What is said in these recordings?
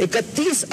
31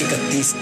31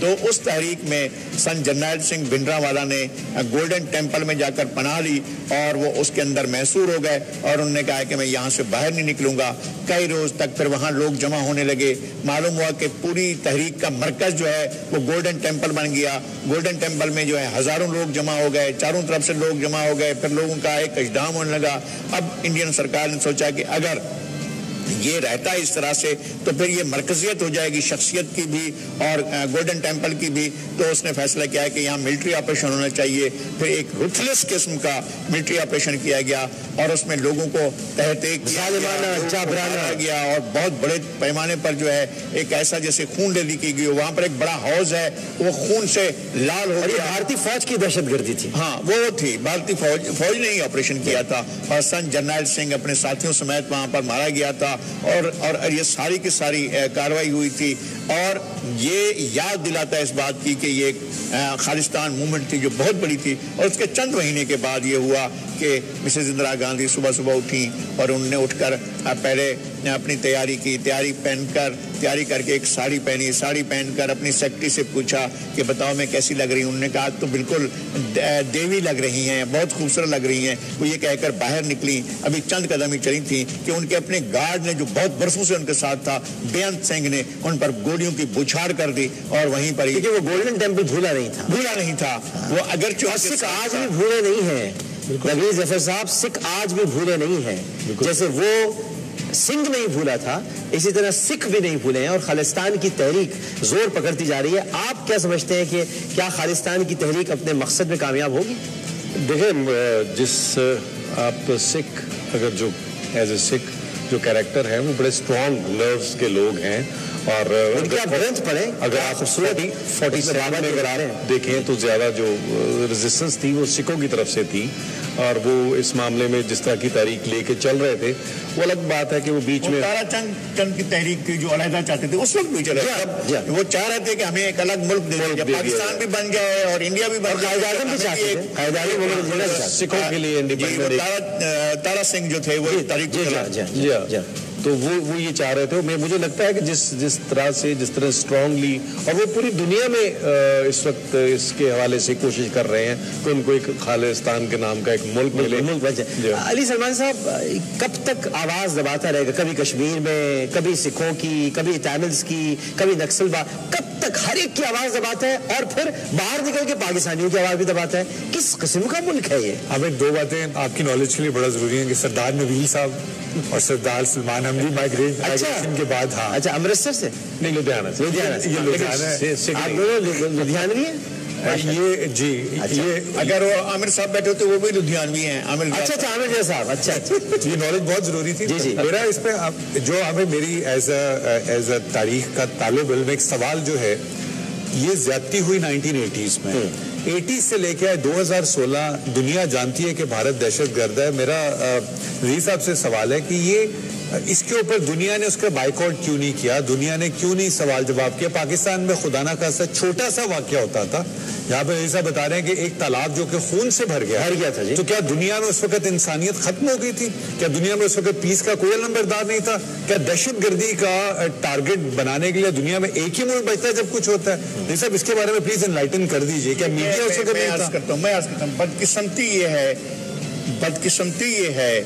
تو اس تحریک میں سن جرنیل سنگھ بھنڈراوالا نے گولڈن ٹیمپل میں جا کر پناہ لی اور وہ اس کے اندر محصور ہو گئے اور انہوں نے کہا کہ میں یہاں سے باہر نہیں نکلوں گا. کئی روز تک پھر وہاں لوگ جمع ہونے لگے. معلوم ہوا کہ پوری تحریک کا مرکز جو ہے وہ گولڈن ٹیمپل بن گیا. گولڈن ٹیمپل میں جو ہے ہزاروں لوگ جمع ہو گئے, چاروں طرف سے لوگ جمع ہو گئے. پھر لوگوں کا ایک اجدام ہونے لگا. اب انڈین سرکار نے سوچا کہ اگر یہ رہتا ہے اس طرح سے تو پھر یہ مرکزیت ہو جائے گی شخصیت کی بھی اور گولڈن ٹیمپل کی بھی. تو اس نے فیصلہ کیا ہے کہ یہاں ملٹری آپریشن ہونا چاہیے. پھر ایک رuthless قسم کا ملٹری آپریشن کیا گیا اور اس میں لوگوں کو تحت گیا اور بہت بڑے پیمانے پر جو ہے ایک ایسا جیسے خون ریزی کی گئی. وہاں پر ایک بڑا ہاؤس ہے وہ خون سے لال ہو گیا. بھارتی فوج کی دہشت گردی تھی. ہاں وہ تھی بھارتی فوج نے ہی آپریشن کیا تھا اور سن جرنیل سنگھ اپنے ساتھیوں سمیت وہاں پر مارا گیا تھا اور یہ ساری کی ساری کاروائی ہوئی تھی. اور یہ یاد دلاتا ہے اس بات کی کہ یہ خالصتان موومنٹ تھی جو بہت بڑی تھی. اور اس کے چند مہینے کے بعد یہ ہوا کہ مسز اندرا گاندھی صبح اٹھیں اور انہوں نے اٹھ کر پہلے اپنی تیاری کر کے ایک ساڑی پہنی. ساڑی پہن کر اپنی سیکرٹری سے پوچھا کہ بتاؤ میں کیسی لگ رہی ہوں. انہوں نے کہا تو بالکل دیوی لگ رہی ہیں, بہت خوبصورت لگ رہی ہیں. وہ یہ کہہ کر باہر نکلی. ابھی چند قدم ہی چلی تھیں کہ ان کے اپنے گارڈ نے جو بہت برسوں سے ان کے ساتھ تھا بیانت سنگھ نے ان پر گولیوں کی بوچھاڑ کر دی اور وہیں پر کیونکہ وہ گولڈن ٹیمپل بھولا نہیں تھا. وہ اگرچہ سکھ آج بھی بھولے نہیں ہیں. نوید ظفر صاحب, سکھ آج بھی بھولے نہیں ہیں. جیسے وہ سنگھ نہیں بھولا تھا اسی طرح سکھ بھی نہیں بھولے ہیں اور خالصتان کی تحریک زور پکڑتی جا رہی ہے. آپ کیا سمجھتے ہیں کہ کیا خالصتان کی تحریک اپنے مقصد میں کامیاب ہوگی؟ دیکھیں, جس آپ سکھ اگر جو ایز اے سکھ جو کیریکٹر ہے وہ بڑے اسٹرانگ نروز کے لوگ ہیں اور اگر آپ 47 میں اگر دیکھیں تو زیادہ جو ریزسٹنس تھی وہ سکھوں کی طرف سے تھی اور وہ اس معاملے میں جس طرح کی تحریک لے کے چل رہے تھے. وہ الگ بات ہے کہ وہ بیچ میں تارا چند کی تحریک تھی جو علیحدہ چاہتے تھے اس وقت بھی چل رہا. وہ چاہ رہے تھے کہ ہمیں ایک الگ ملک دے دیا, پاکستان بھی بن گئے اور انڈیا بھی بن گیا. سکھوں کے لیے تارا سنگھ جو تھے وہ تحریک تو وہ یہ چاہ رہے تھے. مجھے لگتا ہے کہ جس طرح اسٹرانگلی اور وہ پوری دنیا میں اس وقت اس کے حوالے سے کوشش کر رہے ہیں کہ ان کو ایک خالصتان کے نام کا ایک ملک ملے. علی سلمان صاحب, کب تک آواز دباتا رہے گا؟ کبھی کشمیر میں, کبھی سکھوں کی, کبھی تاملز کی, کبھی نکسل کب تک ہر ایک کی آواز دباتا ہے اور پھر باہر نکل کے پاکستانیوں کی آواز بھی دباتا ہے؟ کس قسم کا ملک ہے یہ؟ ہمیں دو باتیں آپ کی نالج کے لیے بڑا ضروری ہے کہ سردار نبیل صاحب اور سردار سلمان ہم بھی مائگریشن کے بعد. ہاں اچھا, امرتسر سے نہیں, لدھیانہ سے. آپ لدھیانوی ہیں؟ یہ جی یہ اگر وہ عامر صاحب بیٹھے ہوتے وہ بھی لدھیانوی ہیں. اچھا عامر صاحب, اچھا یہ نالج بہت ضروری تھی. میرا اس پہ جو ہمیں میری ایز اے تاریخ کا طالب علم ایک سوال جو ہے, یہ زیادتی ہوئی 1980s میں. 80 سے لے کے 2016 دنیا جانتی ہے کہ بھارت دہشت گرد ہے. میرا رضی صاحب سے سوال ہے کہ یہ اس کے اوپر دنیا نے اس کا بائیکاٹ کیوں نہیں کیا؟ دنیا نے کیوں نہیں سوال جواب کیا؟ پاکستان میں خدا نہ خاصہ چھوٹا سا واقعہ ہوتا تھا. یہاں پہ رضی صاحب بتا رہے ہیں کہ ایک تالاب جو کہ خون سے بھر گیا تھا. تو کیا دنیا میں اس وقت انسانیت ختم ہو گئی تھی؟ کیا دنیا میں اس وقت پیس کا کوئی نمبردار نہیں تھا؟ کیا دہشت گردی کا ٹارگٹ بنانے کے لیے دنیا میں ایک ہی ملک بچتا ہے جب کچھ ہوتا ہے؟ رضی صاحب اس کے بارے میں پلیز انلائٹن کر دیجئے. کیا میڈیا اس وقت میں عرض کرتا ہوں بدقسمتی یہ ہے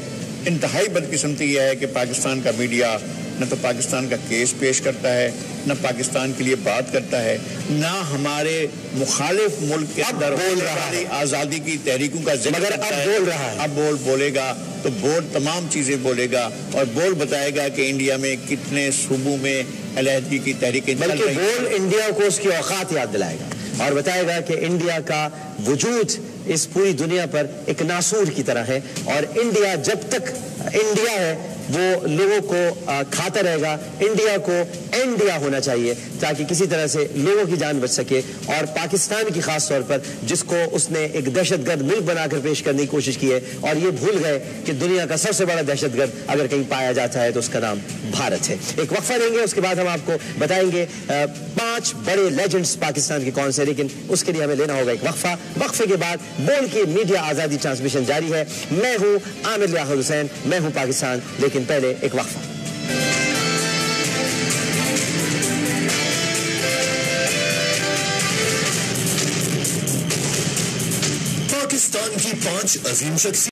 انتہائی بدقسمتی یہ ہے کہ پاکستان کا میڈیا نہ تو پاکستان کا کیس پیش کرتا ہے, نہ پاکستان کے لیے بات کرتا ہے, نہ ہمارے مخالف ملک کے اندر بول رہا ہے آزادی کی تحریکوں کا ذکر کرتا ہے. بول رہا ہے. اب بولے گا تو تمام چیزیں بولے گا اور بتائے گا کہ انڈیا میں کتنے صوبوں میں علیحدگی کی تحریکیں چل رہی ہیں. بلکہ انڈیا کو اس کی اوقات یاد دلائے گا اور بتائے گا کہ انڈیا کا وجود اس پوری دنیا پر ایک ناسور کی طرح ہے اور انڈیا جب تک انڈیا ہے وہ لوگوں کو کھاتا رہے گا. انڈیا کو انڈیا ہونا چاہیے تاکہ کسی طرح سے لوگوں کی جان بچ سکے. اور پاکستان کی خاص طور پر جس کو اس نے ایک دہشت گرد ملک بنا کر پیش کرنے کی کوشش کی ہے اور یہ بھول گئے کہ دنیا کا سب سے بڑا دہشت گرد اگر کہیں پایا جاتا ہے تو اس کا نام بھارت ہے. ایک وقفہ دیں گے, اس کے بعد ہم آپ کو بتائیں گے 5 بڑے لیجنڈز پاکستان کے کون سے, لیکن اس کے لیے ہمیں لینا ہوگا ایک وقفہ. وقفے کے بعد بول کی میڈیا آزادی ٹرانسمیشن جاری ہے. میں ہوں عامر لیاقت حسین, میں ہوں پاکستان, لیکن پہلے ایک وقفہ. پاکستان کی 5 عظیم شخصیت